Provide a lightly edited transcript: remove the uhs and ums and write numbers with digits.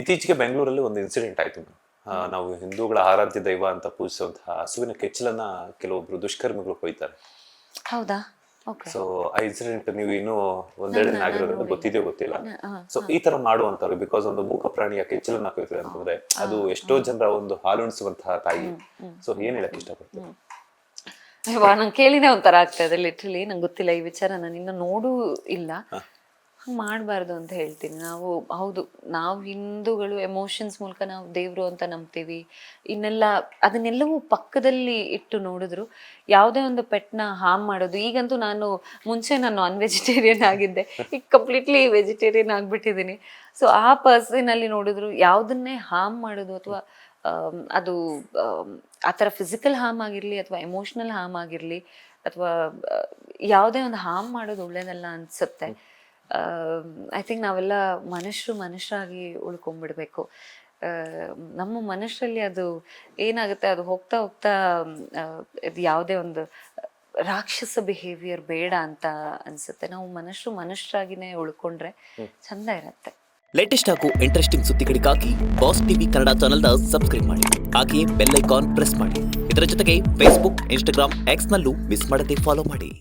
ಇತ್ತೀಚೆಗೆ ಬೆಂಗಳೂರಲ್ಲಿ ಒಂದು ಇನ್ಸಿಡೆಂಟ್ ಆಯ್ತು. ನಾವು ಹಿಂದೂಗಳ ಆರಾಧ್ಯ ದೈವ ಅಂತ ಪೂಜಿಸುವಂತಹ ಹಸುವಿನ ಕೆಚ್ಚಲನ್ನ ಕೆಲವೊಬ್ರು ದುಷ್ಕರ್ಮಿಗಳು ಕೊಯ್ತಾರೆ. ಹೌದಾ? ಓಕೆ. ಸೊ ಆ ಇನ್ಸಿಡೆಂಟ್ ನೀವು ಇನ್ನೂ ಒಂದೆರಡು ದಿನ ಆಗಿರೋದ್ರಿಂದ ಗೊತ್ತಿದೆಯೋ ಗೊತ್ತಿಲ್ಲ. ಸೊ ಈ ತರ ಮಾಡುವಂತವ್ರು, ಬಿಕಾಸ್ ಒಂದು ಮೂಕ ಪ್ರಾಣಿಯ ಕೆಚ್ಚಲನ್ನ ಕೊಯ್ತಾರೆ ಅಂತಂದ್ರೆ ಅದು ಎಷ್ಟೋ ಜನರ ಒಂದು ಹಾಲುಣಿಸುವಂತಹ ತಾಯಿ. ಸೊ ಏನ್ ಹೇಳಕ್ ಇಷ್ಟಪಡ್ತೀನಿ? ನಂಗೆ ಕೇಳಿನೇ ಒಂಥರ ಆಗ್ತಾ ಇದೆ ಲಿಟ್ರಲಿ. ನಂಗೆ ಗೊತ್ತಿಲ್ಲ ಈ ವಿಚಾರ, ನಾನು ಇನ್ನು ನೋಡೂ ಇಲ್ಲ. ಹಂಗೆ ಮಾಡಬಾರ್ದು ಅಂತ ಹೇಳ್ತೀನಿ. ನಾವು ಹೌದು, ನಾವು ಹಿಂದೂಗಳು ಎಮೋಷನ್ಸ್ ಮೂಲಕ ನಾವು ದೇವರು ಅಂತ ನಂಬ್ತೀವಿ. ಇನ್ನೆಲ್ಲ ಅದನ್ನೆಲ್ಲವೂ ಪಕ್ಕದಲ್ಲಿ ಇಟ್ಟು ನೋಡಿದ್ರು ಯಾವುದೇ ಒಂದು ಪೆಟ್ನ ಹಾರ್ಮ್ ಮಾಡೋದು. ಈಗಂತೂ ಮುಂಚೆ ನಾನು ನಾನ್ ವೆಜಿಟೇರಿಯನ್ ಆಗಿದ್ದೆ, ಈಗ ಕಂಪ್ಲೀಟ್ಲಿ ವೆಜಿಟೇರಿಯನ್ ಆಗಿಬಿಟ್ಟಿದ್ದೀನಿ. ಸೊ ಆ ಪರ್ಸನಲ್ಲಿ ನೋಡಿದ್ರು ಯಾವುದನ್ನೇ ಹಾರ್ಮ್ ಮಾಡೋದು ಅಥವಾ ಅದು ಆ ಥರ ಫಿಸಿಕಲ್ ಹಾರ್ಮ್ ಆಗಿರಲಿ ಅಥವಾ ಎಮೋಷ್ನಲ್ ಹಾರ್ಮ್ ಆಗಿರಲಿ ಅಥವಾ ಯಾವುದೇ ಒಂದು ಹಾರ್ಮ್ ಮಾಡೋದು ಒಳ್ಳೇದಲ್ಲ ಅನಿಸುತ್ತೆ. ಐ ಥಿಂಕ್ ನಾವೆಲ್ಲ ಮನುಷ್ಯರಾಗಿ ಉಳ್ಕೊಂಡ್ಬಿಡ್ಬೇಕು. ನಮ್ಮ ಮನುಷ್ಯರಲ್ಲಿ ಅದು ಏನಾಗುತ್ತೆ, ಅದು ಹೋಗ್ತಾ ಹೋಗ್ತಾ ಇದು ಯಾವುದೇ ಒಂದು ರಾಕ್ಷಸ ಬಿಹೇವಿಯರ್ ಬೇಡ ಅಂತ ಅನ್ಸುತ್ತೆ. ನಾವು ಮನುಷ್ಯರಾಗಿನೇ ಉಳ್ಕೊಂಡ್ರೆ ಚಂದ ಇರತ್ತೆ. ಲೇಟೆಸ್ಟ್ ಹಾಗೂ ಇಂಟ್ರೆಸ್ಟಿಂಗ್ ಸುದ್ದಿಗಳಿಗಾಗಿ ಬಾಸ್ ಟಿವಿ ಕನ್ನಡ ಚಾನೆಲ್ನ ಸಬ್ಸ್ಕ್ರೈಬ್ ಮಾಡಿ. ಹಾಗೆಯೇ ಬೆಲ್ ಐಕಾನ್ ಪ್ರೆಸ್ ಮಾಡಿ. ಇದರ ಜೊತೆಗೆ ಫೇಸ್ಬುಕ್, ಇನ್ಸ್ಟಾಗ್ರಾಮ್, ಎಕ್ಸ್ನಲ್ಲೂ ಮಿಸ್ ಮಾಡದೆ ಫಾಲೋ ಮಾಡಿ.